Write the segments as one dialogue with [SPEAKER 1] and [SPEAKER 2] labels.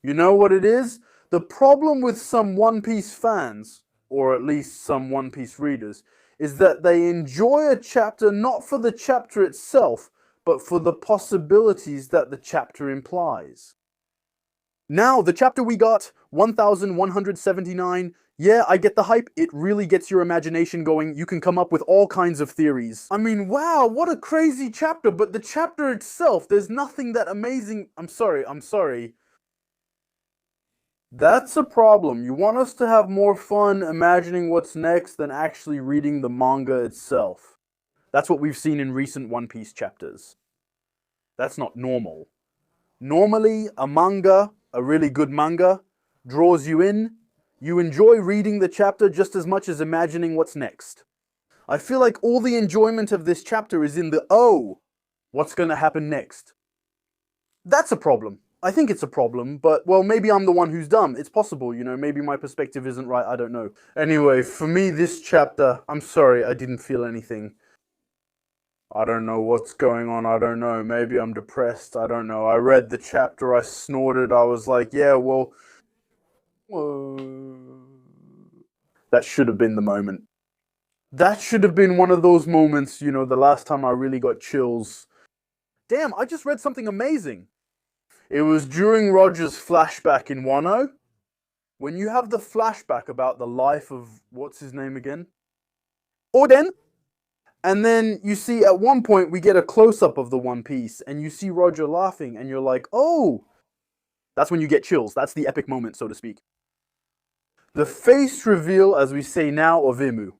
[SPEAKER 1] You know what it is? The problem with some One Piece fans, or at least some One Piece readers, is that they enjoy a chapter not for the chapter itself, but for the possibilities that the chapter implies. Now, the chapter we got, 1179, yeah, I get the hype. It really gets your imagination going. You can come up with all kinds of theories. I mean, wow, what a crazy chapter, but the chapter itself, there's nothing that amazing. I'm sorry. That's a problem. You want us to have more fun imagining what's next than actually reading the manga itself. That's what we've seen in recent One Piece chapters. That's not normal. Normally, a really good manga, draws you in. You enjoy reading the chapter just as much as imagining what's next. I feel like all the enjoyment of this chapter is in the, oh, what's going to happen next? That's a problem. I think it's a problem, but, well, maybe I'm the one who's dumb. It's possible, you know, maybe my perspective isn't right, I don't know. Anyway, for me, this chapter, I'm sorry, I didn't feel anything. I don't know what's going on, I don't know. Maybe I'm depressed, I don't know. I read the chapter, I snorted, I was like, yeah, well... That should have been the moment. That should have been one of those moments, you know, the last time I really got chills. Damn, I just read something amazing. It was during Roger's flashback in Wano. When you have the flashback about the life of, what's his name again? Oden! And then you see at one point we get a close-up of the One Piece and you see Roger laughing and you're like, oh! That's when you get chills. That's the epic moment, so to speak. The face reveal, as we say now, of IMU.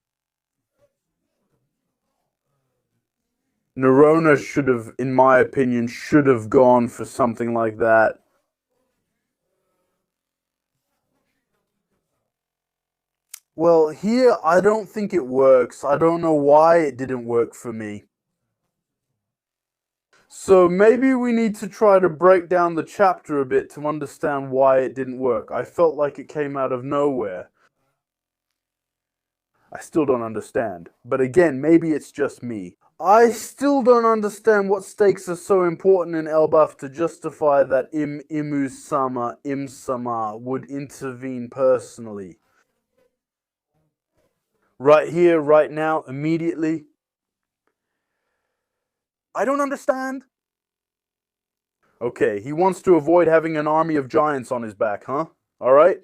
[SPEAKER 1] Nerona should have, in my opinion, should have gone for something like that. Well, here, I don't think it works. I don't know why it didn't work for me. So maybe we need to try to break down the chapter a bit to understand why it didn't work. I felt like it came out of nowhere. I still don't understand. But again, maybe it's just me. I still don't understand what stakes are so important in Elbaf to justify that Im-sama would intervene personally. Right here, right now, immediately. I don't understand. Okay, he wants to avoid having an army of giants on his back, huh? Alright?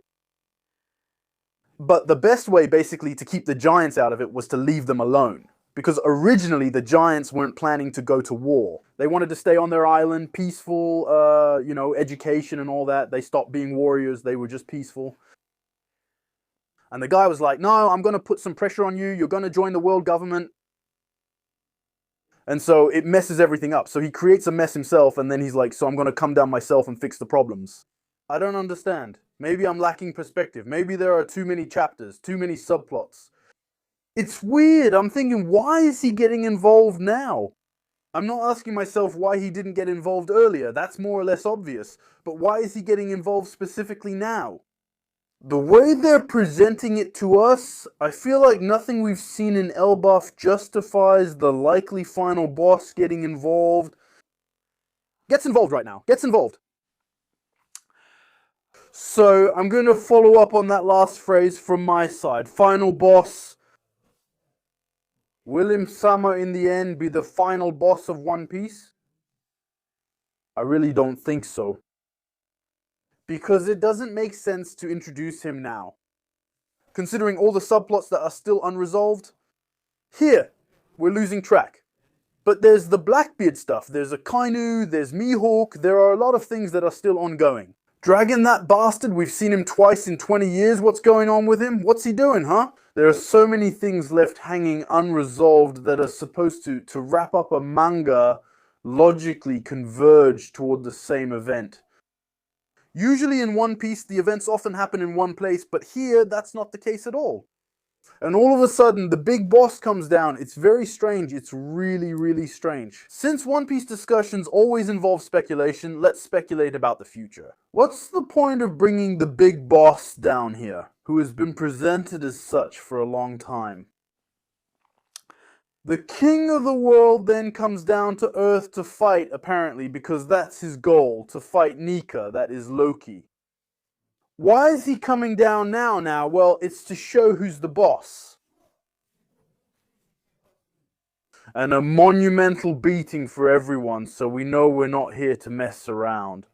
[SPEAKER 1] But the best way, basically, to keep the giants out of it was to leave them alone. Because originally, the giants weren't planning to go to war. They wanted to stay on their island, peaceful, you know, education and all that. They stopped being warriors, they were just peaceful. And the guy was like, no, I'm going to put some pressure on you, you're going to join the world government. And so it messes everything up. So he creates a mess himself, and then he's like, so I'm going to come down myself and fix the problems. I don't understand. Maybe I'm lacking perspective. Maybe there are too many chapters, too many subplots. It's weird. I'm thinking, why is he getting involved now? I'm not asking myself why he didn't get involved earlier. That's more or less obvious. But why is he getting involved specifically now? The way they're presenting it to us, I feel like nothing we've seen in Elbaf justifies the likely final boss getting involved. Gets involved right now. Gets involved. So, I'm going to follow up on that last phrase from my side. Final boss. Will Im-sama in the end be the final boss of One Piece? I really don't think so. Because it doesn't make sense to introduce him now. Considering all the subplots that are still unresolved, here, we're losing track. But there's the Blackbeard stuff, there's Akainu, there's Mihawk, there are a lot of things that are still ongoing. Dragon, that bastard, we've seen him twice in 20 years, what's going on with him? What's he doing, huh? There are so many things left hanging unresolved that are supposed to wrap up a manga, logically converge toward the same event. Usually in One Piece, the events often happen in one place, but here, that's not the case at all. And all of a sudden, the big boss comes down. It's very strange. It's really, really strange. Since One Piece discussions always involve speculation, let's speculate about the future. What's the point of bringing the big boss down here, who has been presented as such for a long time? The king of the world then comes down to Earth to fight, apparently, because that's his goal, to fight Nika, that is Loki. Why is he coming down now? Well, it's to show who's the boss. And a monumental beating for everyone, so we know we're not here to mess around.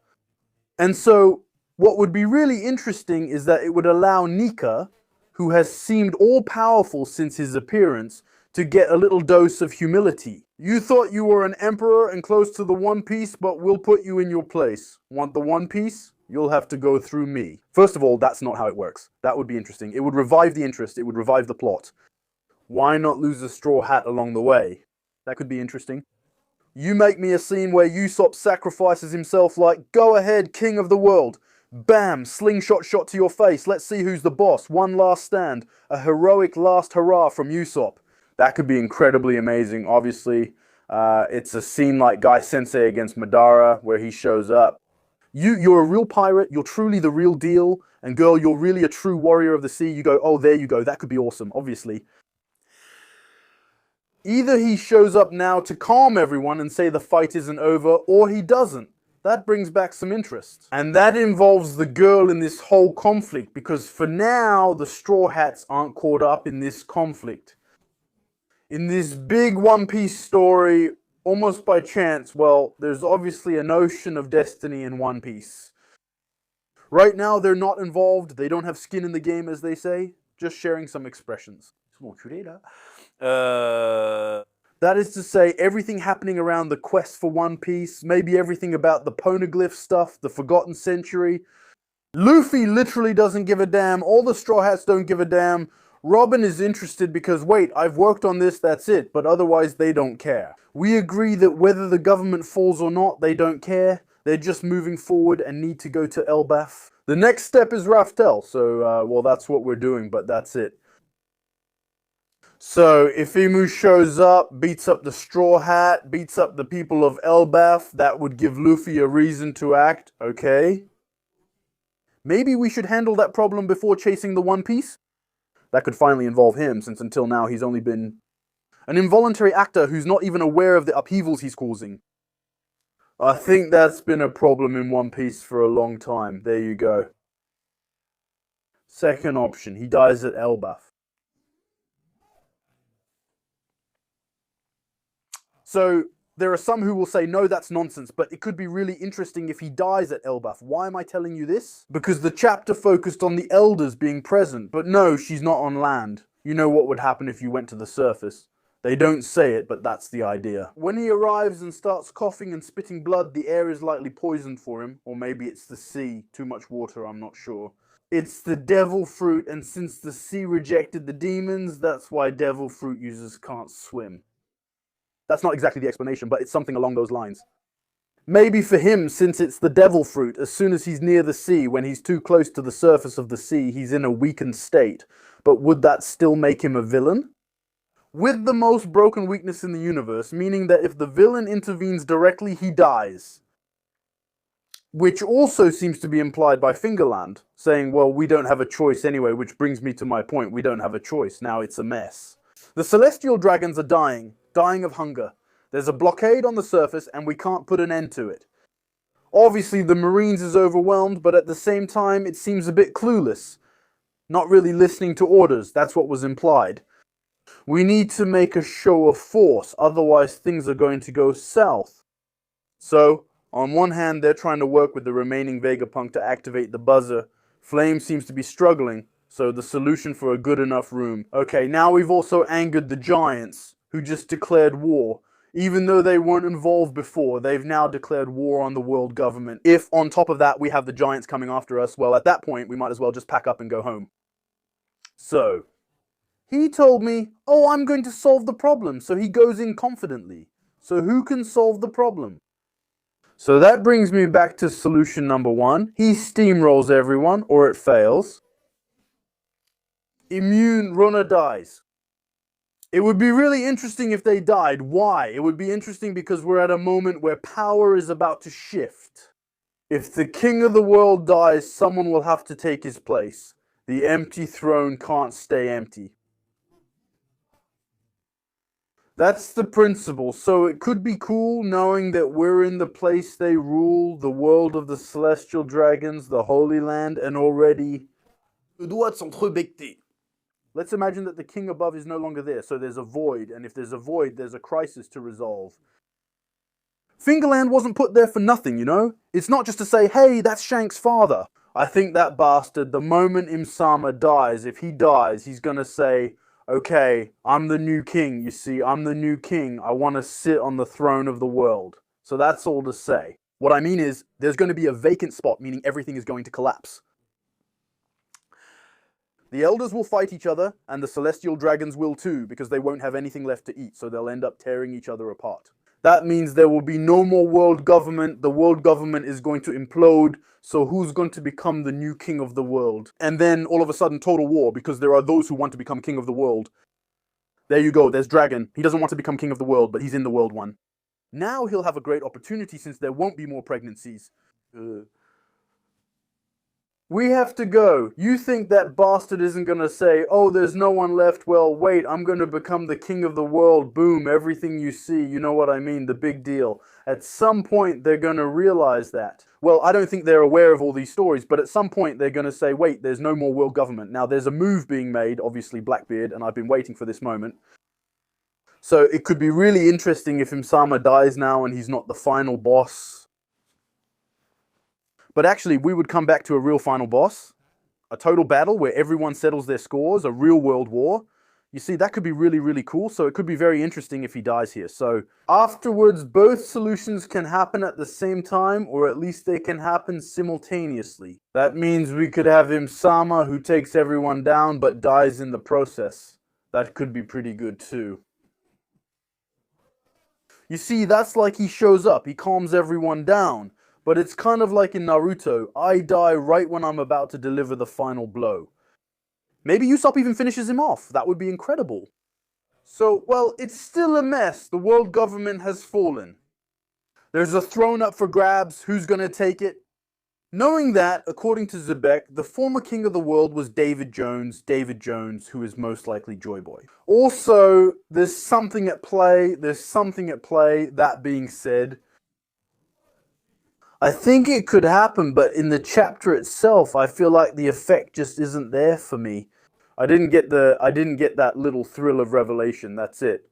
[SPEAKER 1] And so, what would be really interesting is that it would allow Nika, who has seemed all-powerful since his appearance, to get a little dose of humility. You thought you were an emperor and close to the One Piece, but we'll put you in your place. Want the One Piece? You'll have to go through me. First of all, that's not how it works. That would be interesting. It would revive the interest. It would revive the plot. Why not lose a straw hat along the way? That could be interesting. You make me a scene where Usopp sacrifices himself like, go ahead, king of the world. Bam, slingshot shot to your face. Let's see who's the boss. One last stand. A heroic last hurrah from Usopp. That could be incredibly amazing. Obviously, it's a scene like Guy Sensei against Madara where he shows up. You're a real pirate. You're truly the real deal. And girl, you're really a true warrior of the sea. You go, oh, there you go. That could be awesome, obviously. Either he shows up now to calm everyone and say the fight isn't over, or he doesn't. That brings back some interest. And that involves the girl in this whole conflict, because for now, the Straw Hats aren't caught up in this conflict. In this big One Piece story, almost by chance, well, there's obviously an ocean of destiny in One Piece. Right now, they're not involved. They don't have skin in the game, as they say. Just sharing some expressions. That is to say, everything happening around the quest for One Piece, maybe everything about the poneglyph stuff, the Forgotten Century. Luffy literally doesn't give a damn. All the Straw Hats don't give a damn. Robin is interested because, wait, I've worked on this, that's it. But otherwise, they don't care. We agree that whether the government falls or not, they don't care. They're just moving forward and need to go to Elbaf. The next step is Raftel. So, well, that's what we're doing, but that's it. So, if IMU shows up, beats up the Straw Hat, beats up the people of Elbaf, that would give Luffy a reason to act, okay? Maybe we should handle that problem before chasing the One Piece? That could finally involve him, since until now he's only been an involuntary actor who's not even aware of the upheavals he's causing. I think that's been a problem in One Piece for a long time. There you go. Second option, he dies at Elbaf. So, there are some who will say, no, that's nonsense, but it could be really interesting if he dies at Elbaf. Why am I telling you this? Because the chapter focused on the elders being present, but no, she's not on land. You know what would happen if you went to the surface. They don't say it, but that's the idea. When he arrives and starts coughing and spitting blood, the air is likely poisoned for him, or maybe it's the sea. Too much water, I'm not sure. It's the devil fruit, and since the sea rejected the demons, that's why devil fruit users can't swim. That's not exactly the explanation, but it's something along those lines. Maybe for him, since it's the devil fruit, as soon as he's near the sea, when he's too close to the surface of the sea, he's in a weakened state. But would that still make him a villain? With the most broken weakness in the universe, meaning that if the villain intervenes directly, he dies. Which also seems to be implied by Fingerland, saying, well, we don't have a choice anyway, which brings me to my point, we don't have a choice, now it's a mess. The celestial dragons are dying of hunger. There's a blockade on the surface and we can't put an end to it. Obviously the Marines is overwhelmed, but at the same time it seems a bit clueless. Not really listening to orders, that's what was implied. We need to make a show of force, otherwise things are going to go south. So, on one hand they're trying to work with the remaining Vegapunk to activate the buzzer. Flame seems to be struggling, so the solution for a good enough room. Okay, now we've also angered the Giants, who just declared war. Even though they weren't involved before, they've now declared war on the world government. If, on top of that, we have the Giants coming after us, well, at that point, we might as well just pack up and go home. So, he told me, oh, I'm going to solve the problem, so he goes in confidently. So who can solve the problem? So that brings me back to solution number one. He steamrolls everyone, or it fails. Immune runner dies. It would be really interesting if they died. Why? It would be interesting because we're at a moment where power is about to shift. If the king of the world dies, someone will have to take his place. The empty throne can't stay empty. That's the principle. So it could be cool knowing that we're in the place they rule, the world of the celestial dragons, the Holy Land, and already le doigt s'entrebecter. Let's imagine that the king above is no longer there, so there's a void, and if there's a void, there's a crisis to resolve. Fingerland wasn't put there for nothing, you know? It's not just to say, hey, that's Shank's father. I think that bastard, the moment Imsama dies, if he dies, he's gonna say, okay, I'm the new king, you see, I'm the new king. I want to sit on the throne of the world. So that's all to say. What I mean is, there's going to be a vacant spot, meaning everything is going to collapse. The elders will fight each other, and the celestial dragons will too, because they won't have anything left to eat, so they'll end up tearing each other apart. That means there will be no more world government. The world government is going to implode. So who's going to become the new king of the world? And then all of a sudden, total war, because there are those who want to become king of the world. There you go, there's Dragon. He doesn't want to become king of the world, but he's in the world one. Now he'll have a great opportunity since there won't be more pregnancies. We have to go. You think that bastard isn't gonna say, oh, there's no one left, well, wait, I'm gonna become the king of the world, boom, everything you see, you know what I mean, the big deal. At some point, they're gonna realize that. Well, I don't think they're aware of all these stories, but at some point, they're gonna say, wait, there's no more world government. Now, there's a move being made, obviously Blackbeard, and I've been waiting for this moment. So it could be really interesting if Imsama dies now and he's not the final boss. But actually, we would come back to a real final boss, a total battle where everyone settles their scores, a real world war. You see, that could be really, really cool, so it could be very interesting if he dies here. So afterwards, both solutions can happen at the same time, or at least they can happen simultaneously. That means we could have Imsama who takes everyone down but dies in the process. That could be pretty good too. You see, that's like he shows up, he calms everyone down. But it's kind of like in Naruto, I die right when I'm about to deliver the final blow. Maybe Usopp even finishes him off, that would be incredible. So, well, it's still a mess, the world government has fallen. There's a throne up for grabs, who's gonna take it? Knowing that, according to Zebek, the former king of the world was David Jones, who is most likely Joy Boy. Also, there's something at play, that being said, I think it could happen, but in the chapter itself, I feel like the effect just isn't there for me. I didn't get that little thrill of revelation, that's it.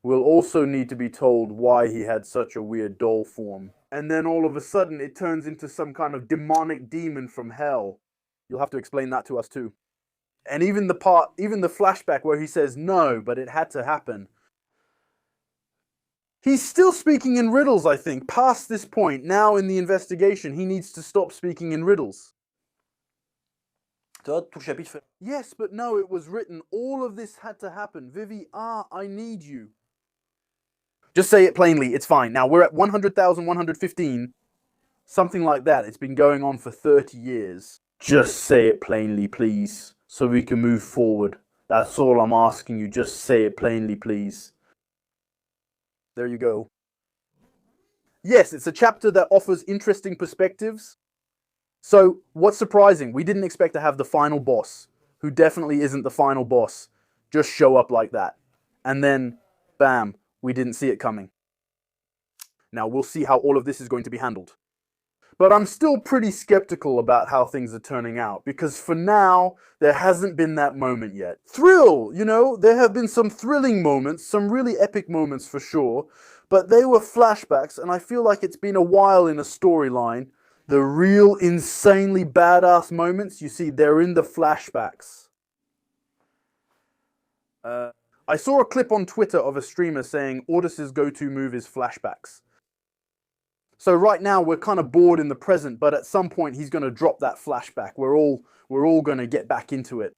[SPEAKER 1] We'll also need to be told why he had such a weird doll form. And then all of a sudden, it turns into some kind of demonic demon from hell. You'll have to explain that to us too. And even the flashback where he says no, but it had to happen. He's still speaking in riddles, I think, past this point. Now in the investigation, he needs to stop speaking in riddles. Yes, but no, it was written. All of this had to happen. Vivi, I need you. Just say it plainly, it's fine. Now, we're at 100,115. Something like that. It's been going on for 30 years. Just say it plainly, please, so we can move forward. That's all I'm asking you. Just say it plainly, please. There you go. Yes, it's a chapter that offers interesting perspectives. So, what's surprising? We didn't expect to have the final boss, who definitely isn't the final boss, just show up like that. And then, bam, we didn't see it coming. Now, we'll see how all of this is going to be handled. But I'm still pretty skeptical about how things are turning out, because for now, there hasn't been that moment yet. Thrill, you know, there have been some thrilling moments, some really epic moments for sure, but they were flashbacks, and I feel like it's been a while in a storyline. The real insanely badass moments, you see, they're in the flashbacks. I saw a clip on Twitter of a streamer saying Ordis's go-to move is flashbacks. So right now we're kind of bored in the present, but at some point he's going to drop that flashback. We're all going to get back into it.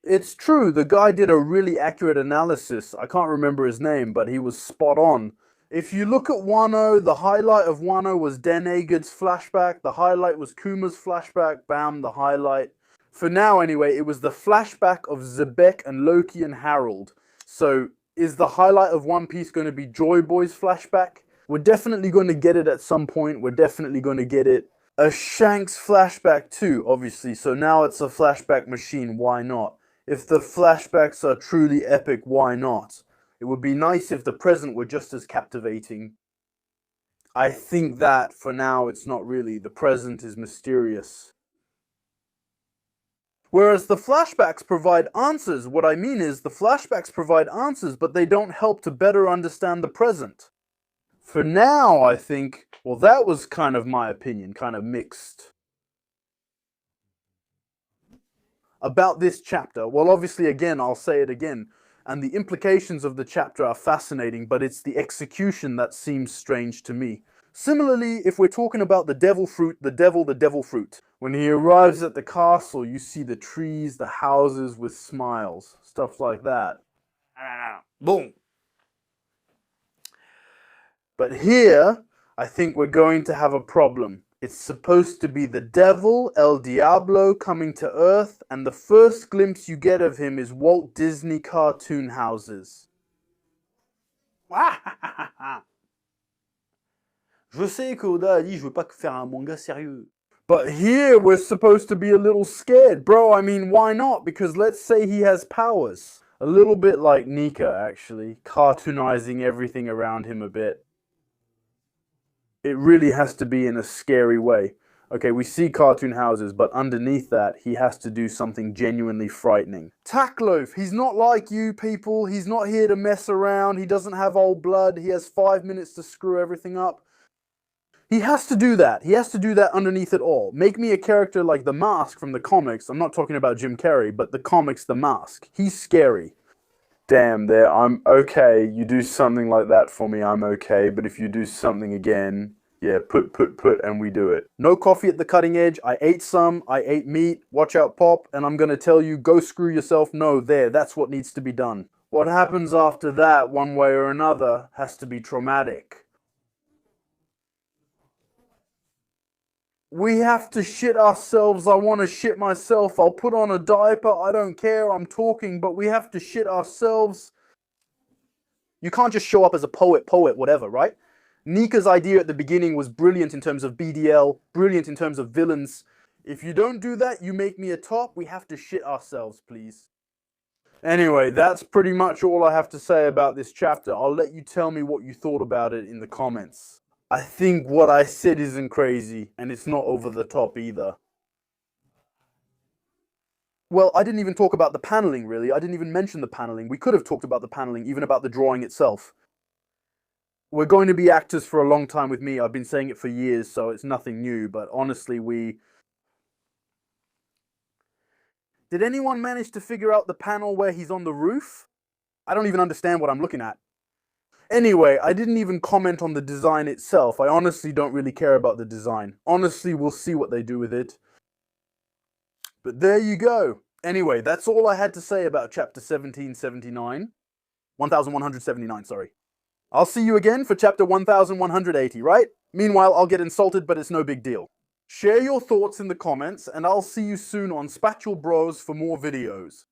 [SPEAKER 1] It's true, the guy did a really accurate analysis. I can't remember his name, but he was spot on. If you look at Wano, the highlight of Wano was Den Agard's flashback, the highlight was Kuma's flashback, bam, the highlight. For now anyway, it was the flashback of Zebek and Loki and Harold. So, is the highlight of One Piece going to be Joy Boy's flashback? We're definitely going to get it at some point. We're definitely going to get it. A Shanks flashback too, obviously. So now it's a flashback machine. Why not? If the flashbacks are truly epic, why not? It would be nice if the present were just as captivating. I think that, for now, it's not really. The present is mysterious. Whereas the flashbacks provide answers. What I mean is, the flashbacks provide answers, but they don't help to better understand the present. For now, I think, well, that was kind of my opinion, kind of mixed. About this chapter, well, obviously, again, I'll say it again, and the implications of the chapter are fascinating, but it's the execution that seems strange to me. Similarly, if we're talking about the devil fruit, the devil fruit. When he arrives at the castle, you see the trees, the houses with smiles, stuff like that. Boom. But here, I think we're going to have a problem. It's supposed to be the devil, El Diablo, coming to Earth, and the first glimpse you get of him is Walt Disney cartoon houses. Je sais qu'Oda a dit je veux pas faire un manga sérieux. But here we're supposed to be a little scared. Bro, I mean, why not? Because let's say he has powers. A little bit like Nika, actually. Cartoonizing everything around him a bit. It really has to be in a scary way. Okay, we see cartoon houses, but underneath that, he has to do something genuinely frightening. Tackloaf, he's not like you people. He's not here to mess around. He doesn't have old blood. He has 5 minutes to screw everything up. He has to do that. He has to do that underneath it all. Make me a character like the Mask from the comics. I'm not talking about Jim Carrey, but the comics, the Mask. He's scary. Damn, there, I'm okay. You do something like that for me, I'm okay. But if you do something again, yeah, put, and we do it. No coffee at the cutting edge. I ate some. I ate meat. Watch out, Pop. And I'm gonna tell you, go screw yourself. No, there, that's what needs to be done. What happens after that, one way or another, has to be traumatic. We have to shit ourselves. I want to shit myself. I'll put on a diaper. I don't care. I'm talking, but we have to shit ourselves. You can't just show up as a poet, whatever, right? Nika's idea at the beginning was brilliant in terms of BDL, brilliant in terms of villains. If you don't do that, you make me a top. We have to shit ourselves, please. Anyway, that's pretty much all I have to say about this chapter. I'll let you tell me what you thought about it in the comments. I think what I said isn't crazy, and it's not over the top either. Well, I didn't even talk about the paneling, really. I didn't even mention the paneling. We could have talked about the paneling, even about the drawing itself. We're going to be actors for a long time with me. I've been saying it for years, so it's nothing new, but honestly, Did anyone manage to figure out the panel where he's on the roof? I don't even understand what I'm looking at. Anyway, I didn't even comment on the design itself. I honestly don't really care about the design. Honestly, we'll see what they do with it. But there you go. Anyway, that's all I had to say about chapter 1779. 1179, sorry. I'll see you again for chapter 1180, right? Meanwhile, I'll get insulted, but it's no big deal. Share your thoughts in the comments, and I'll see you soon on Spatchel Bros for more videos.